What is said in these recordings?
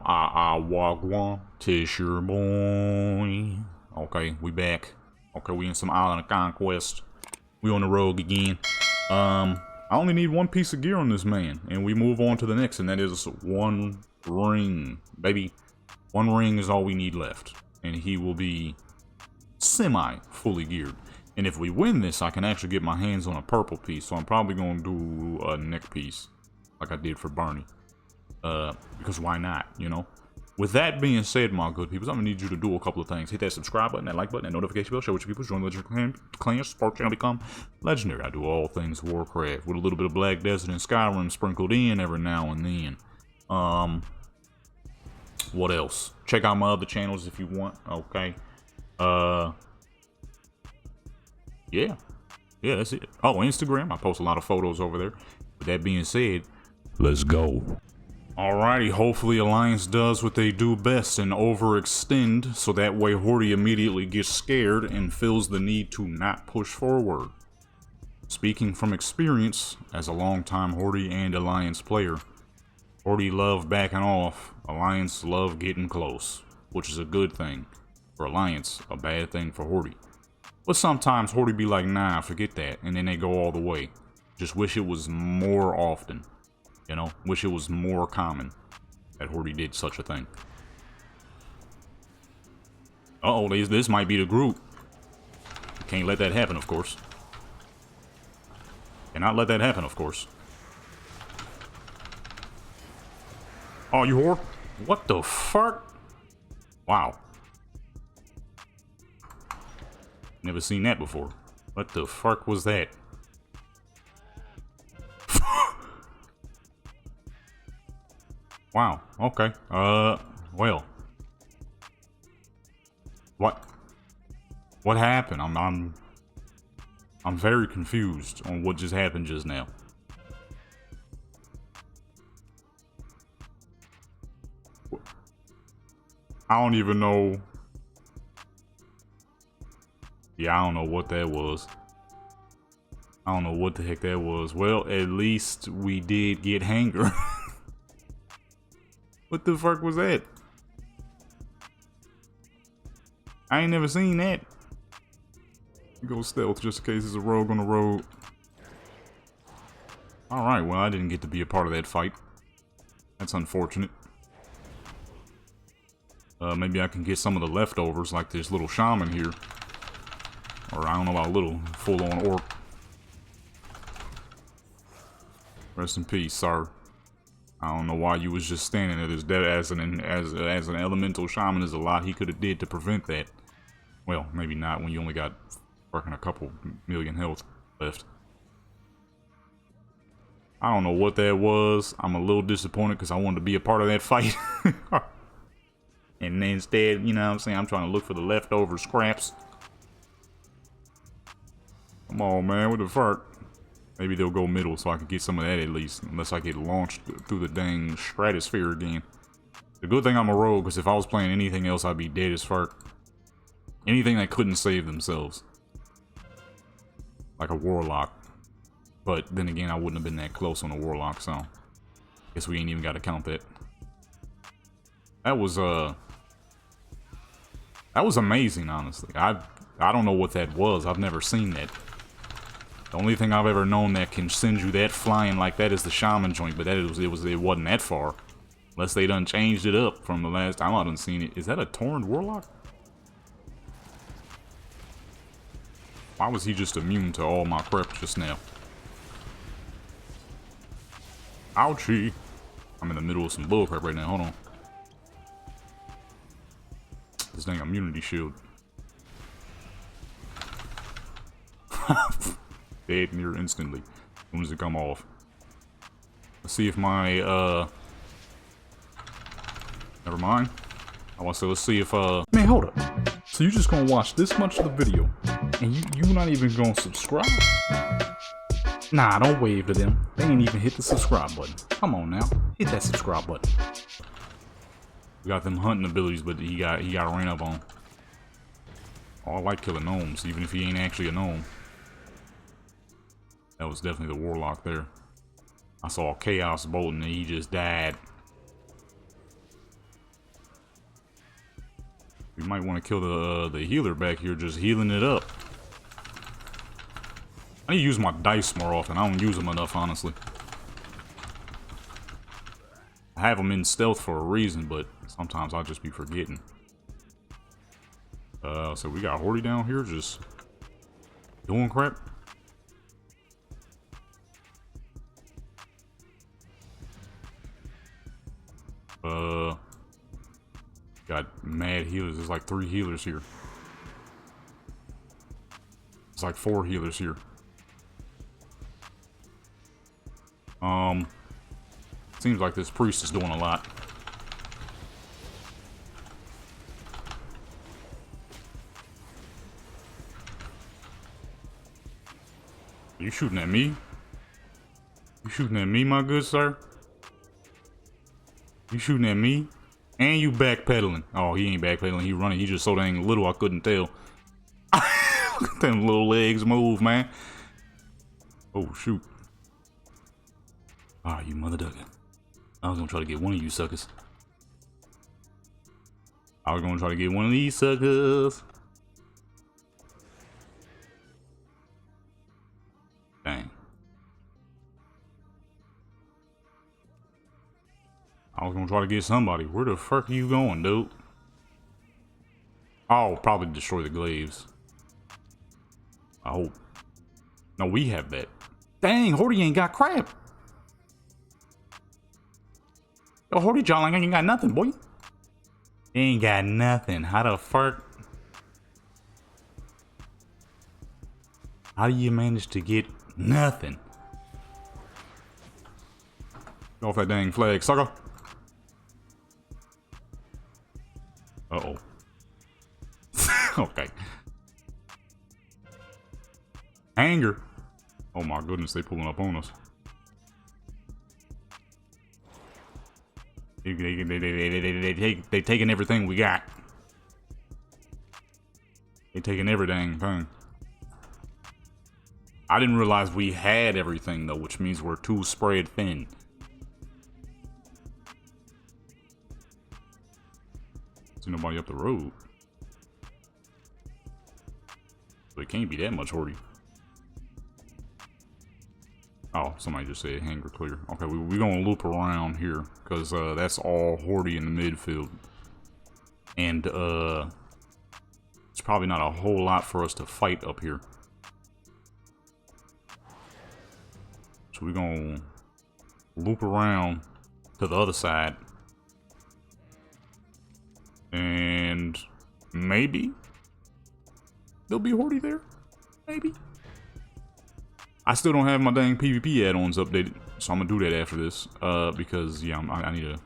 y'all. Wagwan. Tish your boy. Okay, we back. Okay, we in some Island of Conquest. We on the rogue again. I only need one piece of gear on this man, and we move on to the next, and that is one ring. Baby, one ring is all we need left, and he will be semi-fully geared. And if we win this, I can actually get my hands on a purple piece, so I'm probably going to do a neck piece, like I did for Barney. Because why not, you know? With that being said, my good people, I'm going to need you to do a couple of things. Hit that subscribe button, that like button, that notification bell, share with your people, join the Legendary Clan, support channel, become legendary. I do all things Warcraft, with a little bit of Black Desert and Skyrim sprinkled in every now and then. What else? Check out my other channels if you want, okay? Yeah, that's it. Oh, Instagram, I post a lot of photos over there. With that being said, let's go. Alrighty, hopefully Alliance does what they do best and overextend, so that way Horde immediately gets scared and feels the need to not push forward. Speaking from experience, as a longtime Horde and Alliance player, Horde love backing off, Alliance love getting close, which is a good thing for Alliance, a bad thing for Horde. But sometimes Horde be like, nah, forget that, and then they go all the way. Just wish it was more often. You know, wish it was more common that Horde did such a thing. Uh-oh, this might be the group. Can't let that happen, of course. Cannot let that happen, of course. Oh, you whore? What the fuck? Wow. Never seen that before. What the fuck was that? Wow, okay. Well. What happened? I'm very confused on what just happened just now. I don't even know. Yeah, I don't know what that was. I don't know what the heck that was. Well, at least we did get Hanger. What the fuck was that? I ain't never seen that. Go stealth just in case there's a rogue on the road. Alright, well, I didn't get to be a part of that fight. That's unfortunate. Maybe I can get some of the leftovers, like this little shaman here. Or I don't know about little, full-on orc. Rest in peace, sir. I don't know why you was just standing there. There's dead as an elemental shaman. There's a lot he could have did to prevent that. Well, maybe not when you only got fucking a couple million health left. I don't know what that was. I'm a little disappointed because I wanted to be a part of that fight. And then instead, you know what I'm saying, I'm trying to look for the leftover scraps. Come on, man, what the fuck? Maybe they'll go middle so I can get some of that at least. Unless I get launched through the dang stratosphere again. The good thing I'm a rogue, because if I was playing anything else, I'd be dead as fuck. Anything that couldn't save themselves. Like a warlock. But then again, I wouldn't have been that close on a warlock, so guess we ain't even got to count that. That was amazing, honestly. I don't know what that was. I've never seen that. The only thing I've ever known that can send you that flying like that is the shaman joint, but it wasn't that far. Unless they done changed it up from the last time I done seen it. Is that a Torrent Warlock? Why was he just immune to all my prep just now? Ouchie. I'm in the middle of some bullcrap right now, hold on. This dang immunity shield. Dead near instantly as soon as it come off. Let's see if my never mind. I want to say let's see if man, hold up. So you just gonna watch this much of the video and you not even gonna subscribe? Nah, don't wave to them. They ain't even hit the subscribe button. Come on now. Hit that subscribe button. We got them hunting abilities, but he got ran up on. Oh, I like killing gnomes, even if he ain't actually a gnome. That was definitely the warlock there. I saw Chaos Bolt and he just died. You might want to kill the healer back here, just healing it up. I need to use my dice more often. I don't use them enough, honestly. I have them in stealth for a reason, but sometimes I'll just be forgetting. So we got Horty down here just doing crap. Got mad healers. There's like 3 healers here. It's like 4 healers here. Seems like this priest is doing a lot. You shooting at me? You shooting at me, my good sir? You shooting at me? And you backpedaling. Oh, he ain't backpedaling, he running. He just so dang little I couldn't tell. Look at them little legs move, man. Oh, shoot. Ah, you mother ducker. I was gonna try to get one of you suckers. I was gonna try to get one of these suckers. Dang. I was gonna try to get somebody. Where the fuck are you going, dude? Oh, probably destroy the glaives. I hope. No, we have that. Dang, Horty ain't got crap. Yo, Horty John ain't got nothing, boy. He ain't got nothing. How the fuck? How do you manage to get nothing? Get off that dang flag, sucker. Uh-oh. Okay. Anger. Oh my goodness, they pulling up on us. They taking everything we got. They taking every dang thing. I didn't realize we had everything though, which means we're too spread thin. See nobody up the road. So it can't be that much Horty. Oh, somebody just said hanger clear. Okay, we're gonna loop around here because that's all Horty in the midfield, and it's probably not a whole lot for us to fight up here. So we're gonna loop around to the other side, and maybe there'll be Horty there. Maybe. I still don't have my dang PvP add-ons updated, so I'm gonna do that after this. Because yeah, I need to.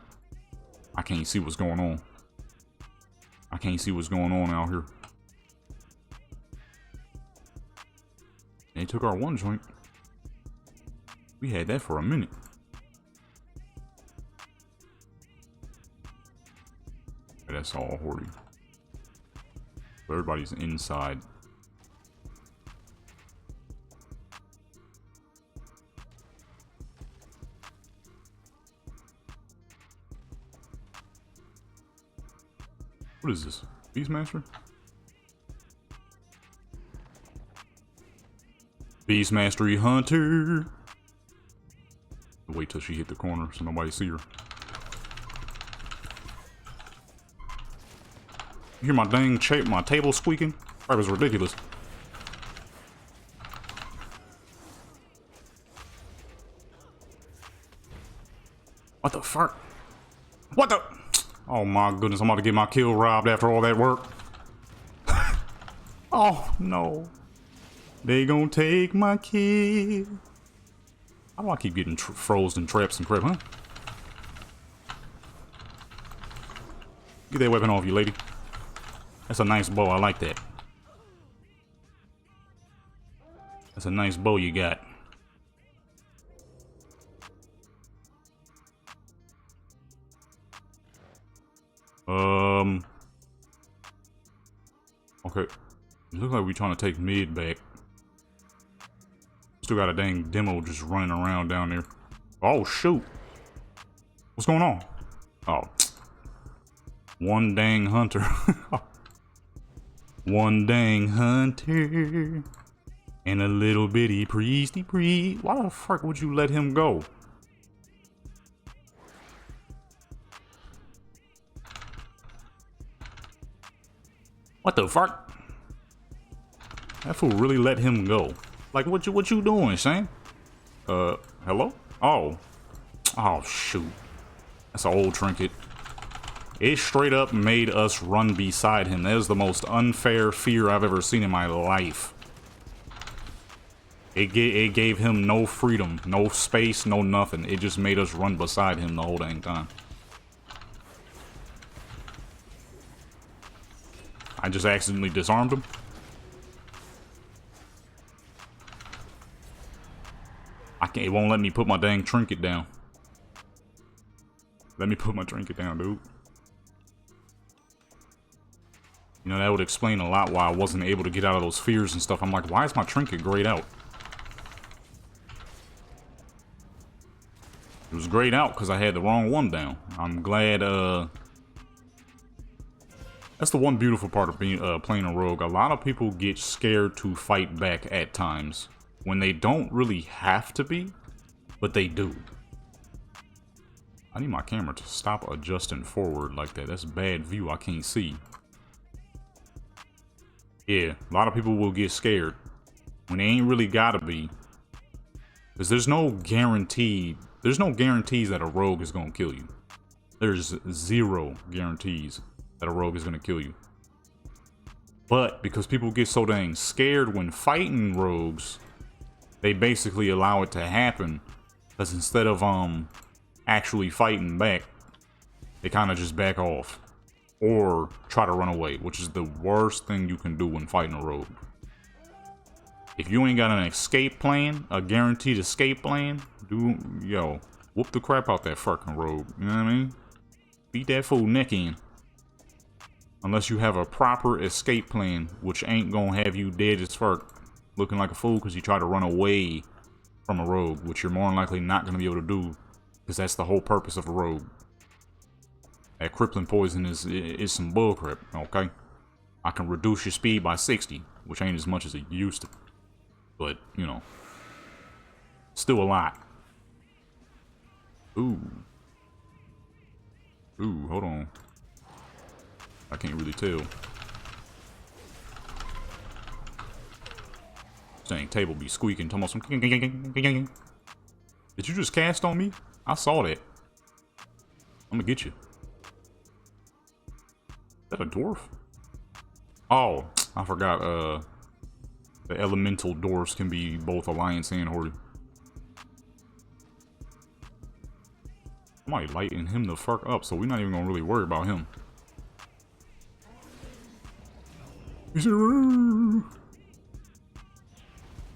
I can't see what's going on. I can't see what's going on out here. They took our one joint. We had that for a minute. That's all Horty. Everybody's inside. What is this? Beastmaster? Beastmastery Hunter! Wait till she hit the corner so nobody see her. You hear my dang my table squeaking? That was ridiculous. What the fuck? What the? Oh my goodness, I'm about to get my kill robbed after all that work. Oh no. They gonna take my kill. How do I keep getting frozen traps and crap, huh? Get that weapon off you, lady. That's a nice bow, I like that. That's a nice bow you got. Okay. It looks like we're trying to take mid back. Still got a dang demo just running around down there. Oh, shoot. What's going on? Oh. One dang hunter. One dang hunter and a little bitty priesty priest. Why the fuck would you let him go? What the fuck? That fool really let him go. Like, what you doing, Shane? Hello? Oh. Oh, shoot. That's an old trinket. It straight up made us run beside him. That is the most unfair fear I've ever seen in my life. It gave him no freedom, no space, no nothing. It just made us run beside him the whole dang time. I just accidentally disarmed him. It won't let me put my dang trinket down. Let me put my trinket down, dude. You know, that would explain a lot why I wasn't able to get out of those fears and stuff. I'm like, why is my trinket grayed out? It was grayed out because I had the wrong one down. I'm glad, that's the one beautiful part of being playing a rogue. A lot of people get scared to fight back at times when they don't really have to be, but they do. I need my camera to stop adjusting forward like that. That's bad view. I can't see. Yeah, a lot of people will get scared when they ain't really gotta be, because there's no guarantees that a rogue is gonna kill you. There's zero guarantees that a rogue is gonna kill you. But because people get so dang scared when fighting rogues, they basically allow it to happen. Because instead of actually fighting back, they kind of just back off or try to run away, which is the worst thing you can do when fighting a rogue. If you ain't got an escape plan, a guaranteed escape plan, whoop the crap out that fucking rogue. You know what I mean? Beat that fool neck in. Unless you have a proper escape plan, which ain't gonna have you dead as fuck, looking like a fool because you try to run away from a rogue, which you're more than likely not gonna be able to do, because that's the whole purpose of a rogue. That crippling poison is some bullcrap, okay? I can reduce your speed by 60, which ain't as much as it used to. But, you know, still a lot. Ooh. Ooh, hold on. I can't really tell. This dang table be squeaking, talking about some. Did you just cast on me? I saw that. I'm gonna get you. Is that a dwarf? Oh, I forgot, the elemental dwarfs can be both Alliance and Horde. I might lighten him the fuck up, so we're not even gonna really worry about him.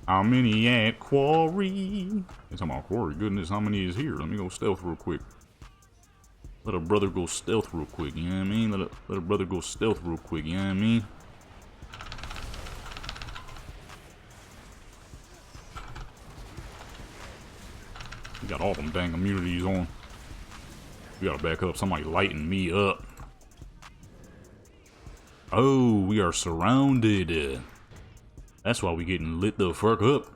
How many at Quarry? They're talking about Quarry. Goodness, how many is here? Let me go stealth real quick. Let a brother go stealth real quick, you know what I mean? Let a brother go stealth real quick, you know what I mean? We got all them dang immunities on. We gotta back up. Somebody lighting me up. Oh, we are surrounded. That's why we getting lit the fuck up.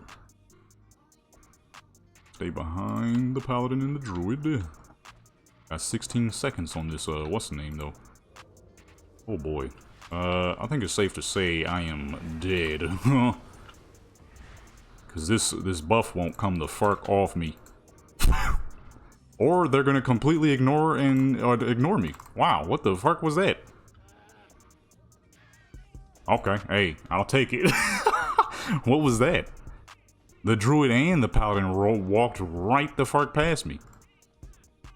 Stay behind the paladin and the druid. Got 16 seconds on this, what's the name though? Oh boy. I think it's safe to say I am dead. Cause this buff won't come the fuck off me. Or they're gonna completely ignore me. Wow, what the fuck was that? Okay, hey, I'll take it. What was that? The druid and the paladin walked right the fuck past me.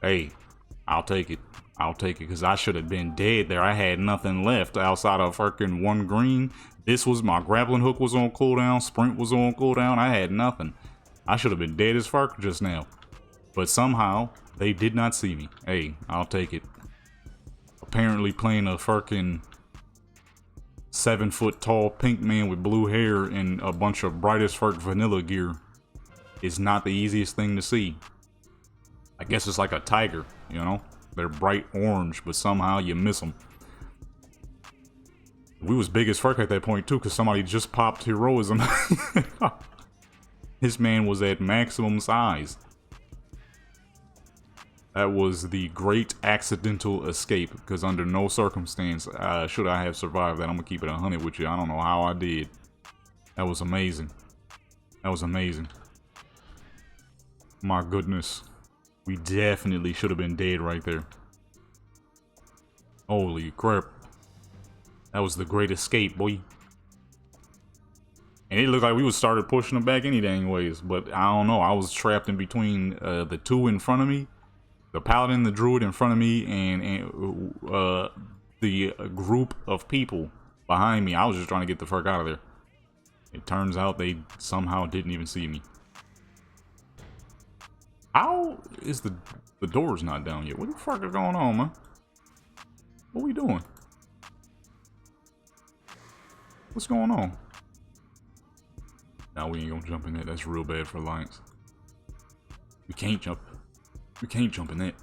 Hey, I'll take it. I'll take it, because I should have been dead there. I had nothing left outside of fucking one green. This was my grappling hook was on cooldown. Sprint was on cooldown. I had nothing. I should have been dead as fuck just now. But somehow, they did not see me. Hey, I'll take it. Apparently playing a fucking 7-foot tall pink man with blue hair and a bunch of bright as fuck vanilla gear is not the easiest thing to see. I guess it's like a tiger, you know? They're bright orange, but somehow you miss them. We was big as fuck at that point too, because somebody just popped heroism. This man was at maximum size. That was the great accidental escape, because under no circumstance should I have survived that. I'm gonna keep it 100 with you. I don't know how I did. That was amazing. That was amazing. My goodness. We definitely should have been dead right there. Holy crap. That was the great escape, boy. And it looked like we would started pushing them back any dang ways, but I don't know. I was trapped in between the two in front of me, the paladin, the druid in front of me, and the group of people behind me. I was just trying to get the fuck out of there. It turns out they somehow didn't even see me. How is the door's not down yet? What the fuck is going on, man? What we doing? What's going on? Now we ain't gonna jump in that. That's real bad for Alliance. We can't jump. We can't jump in that.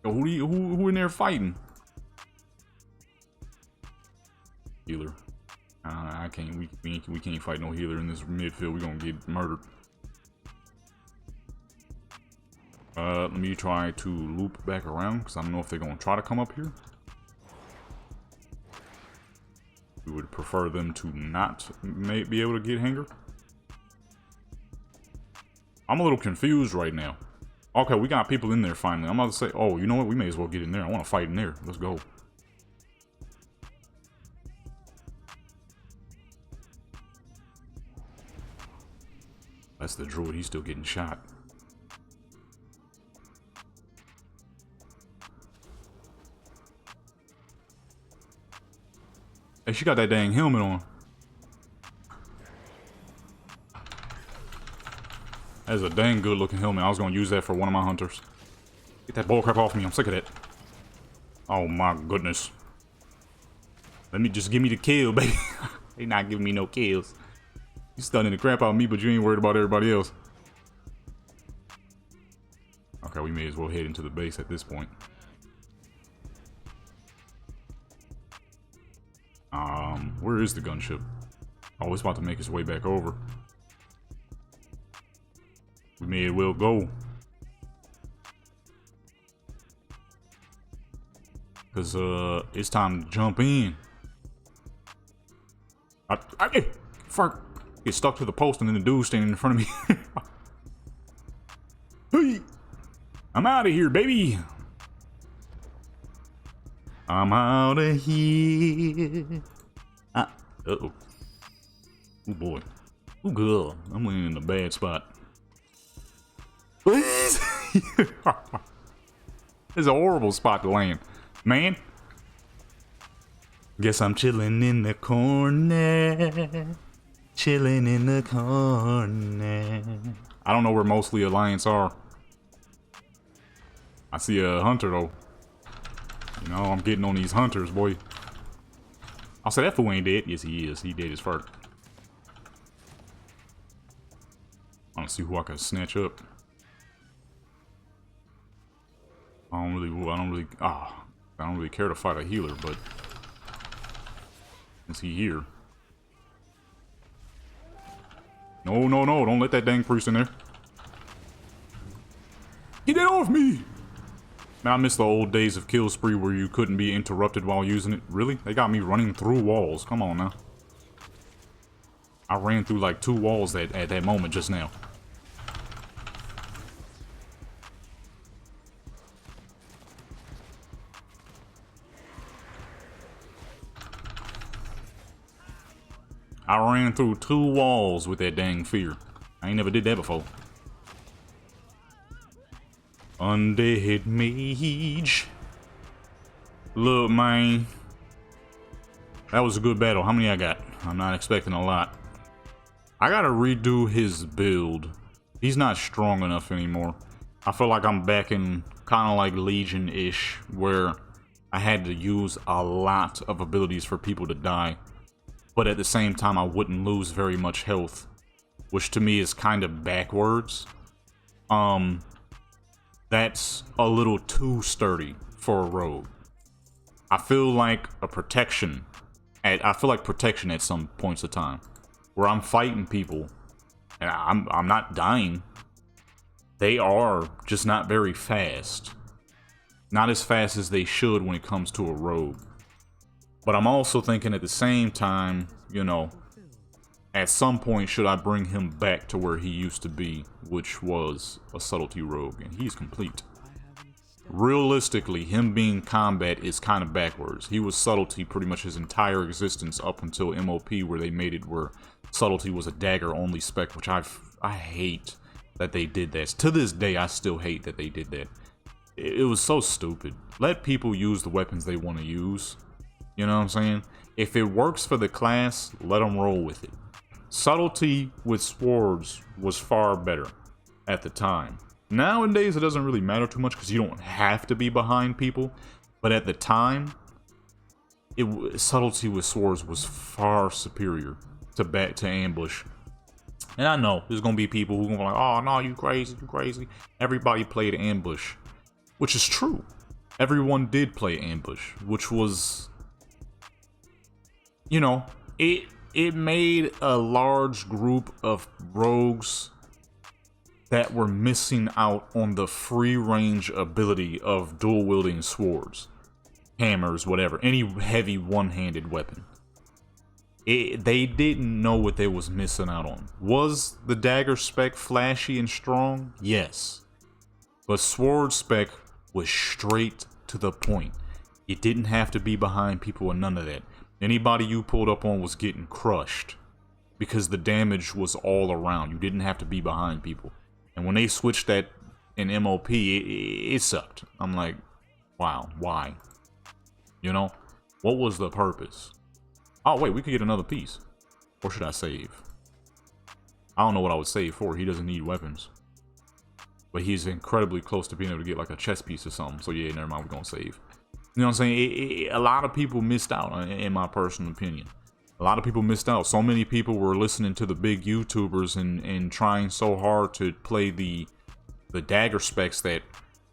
Yo, who in there fighting? Healer. I can't. We can't fight no healer in this midfield. We're gonna get murdered. Let me try to loop back around, because I don't know if they're gonna try to come up here. We would prefer them to not be able to get hanger. I'm a little confused right now. Okay, we got people in there finally. I'm about to say, oh, you know what? We may as well get in there. I want to fight in there. Let's go. That's the druid. He's still getting shot. Hey, she got that dang helmet on. That's a dang good looking helmet. I was going to use that for one of my hunters. Get that bullcrap off me. I'm sick of that. Oh my goodness. Let me just give me the kill, baby. They not giving me no kills. You stunning the crap out of me, but you ain't worried about everybody else. Okay, we may as well head into the base at this point. Where is the gunship? Oh, it's about to make its way back over. We may as well go. Cause it's time to jump in. Fuck. Get stuck to the post and then the dude standing in front of me. Hey, I'm out of here, baby. I'm out of here. Uh-oh. Oh boy. Oh girl. I'm landing in a bad spot. Please. It's a horrible spot to land. Man. Guess I'm chilling in the corner. Chilling in the corner. I don't know where mostly Alliance are. I see a hunter though. You know, I'm getting on these hunters, boy. I'll say that fool ain't dead. Yes, he is. He dead as fuck. I want to see who I can snatch up. I don't really care to fight a healer, but is he here? No, no, no, don't let that dang priest in there. Get that off me! Man, I miss the old days of Kill Spree where you couldn't be interrupted while using it. Really? They got me running through walls. Come on now. I ran through like 2 walls at that moment just now. I ran through 2 walls with that dang fear. I ain't never did that before. Undead mage. Look, man. That was a good battle. How many I got? I'm not expecting a lot. I gotta redo his build. He's not strong enough anymore. I feel like I'm back in kind of like Legion-ish, where I had to use a lot of abilities for people to die. But at the same time, I wouldn't lose very much health, which to me is kind of backwards. That's a little too sturdy for a rogue. I feel like a protection. I feel like protection at some points of time, where I'm fighting people, and I'm not dying. They are just not very fast. Not as fast as they should when it comes to a rogue. But I'm also thinking at the same time, you know, at some point should I bring him back to where he used to be, which was a subtlety rogue, and he's complete. Realistically, him being combat is kind of backwards. He was subtlety pretty much his entire existence up until MOP, where they made it where subtlety was a dagger only spec, which I hate that they did that. To this day, I still hate that they did that. It was so stupid. Let people use the weapons they want to use. You know what I'm saying? If it works for the class, let them roll with it. Subtlety with swords was far better at the time. Nowadays, it doesn't really matter too much because you don't have to be behind people. But at the time, subtlety with swords was far superior to ambush. And I know there's gonna be people who are gonna be like, "Oh no, you crazy, you crazy." Everybody played ambush, which is true. Everyone did play ambush, which was, you know, it made a large group of rogues that were missing out on the free range ability of dual wielding swords, hammers, whatever, any heavy one-handed weapon. They didn't know what they was missing out on. Was the dagger spec flashy and strong? Yes. But sword spec was straight to the point. You didn't have to be behind people or none of that. Anybody you pulled up on was getting crushed because the damage was all around. You didn't have to be behind people. And when they switched that in MOP, it sucked. I'm like, wow, why? You know, what was the purpose? Oh, wait, we could get another piece. Or should I save? I don't know what I would save for. He doesn't need weapons. But he's incredibly close to being able to get like a chest piece or something. So yeah, never mind, we're going to save. You know what I'm saying? A lot of people missed out, in my personal opinion. A lot of people missed out. So many people were listening to the big YouTubers and trying so hard to play the dagger specs that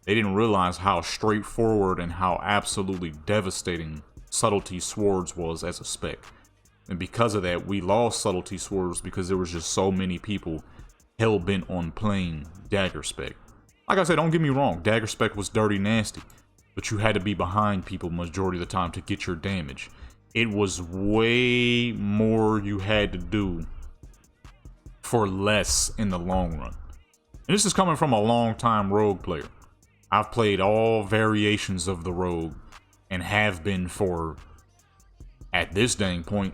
they didn't realize how straightforward and how absolutely devastating subtlety swords was as a spec. And because of that, we lost subtlety swords because there was just so many people hell-bent on playing dagger spec. Like I said, don't get me wrong, dagger spec was dirty nasty, but you had to be behind people majority of the time to get your damage. It was way more you had to do for less in the long run. And this is coming from a long-time rogue player. I've played all variations of the rogue and have been for, at this dang point,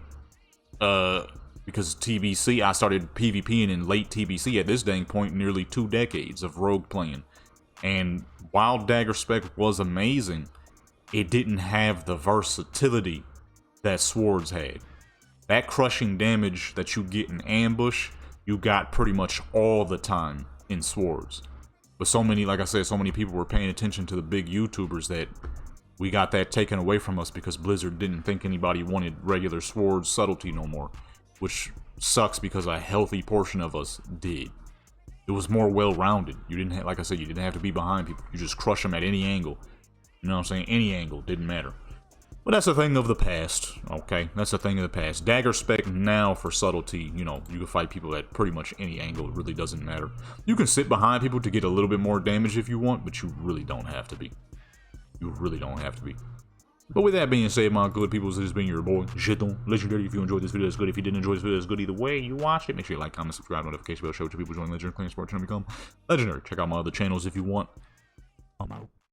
because TBC, I started PvPing in late TBC, at this dang point, nearly 2 decades of rogue playing. And while dagger spec was amazing, it didn't have the versatility that swords had. That crushing damage that you get in ambush, you got pretty much all the time in swords. But so many, like I said, so many people were paying attention to the big YouTubers that we got that taken away from us because Blizzard didn't think anybody wanted regular sword subtlety no more. Which sucks because a healthy portion of us did. It was more well-rounded. You didn't have, like I said, you didn't have to be behind people. You just crush them at any angle. You know what I'm saying? Any angle, didn't matter. But that's a thing of the past, okay? That's a thing of the past. Dagger spec now for subtlety, you know, you can fight people at pretty much any angle. It really doesn't matter. You can sit behind people to get a little bit more damage if you want, but you really don't have to be. You really don't have to be. But with that being said, my good people, this has been your boy, Jeton Legendary. If you enjoyed this video, that's good. If you didn't enjoy this video, that's good. Either way you watch it, make sure you like, comment, subscribe, notification bell, show to people join Legendary Clan Sport, trying to become legendary. Check out my other channels if you want. I'm out.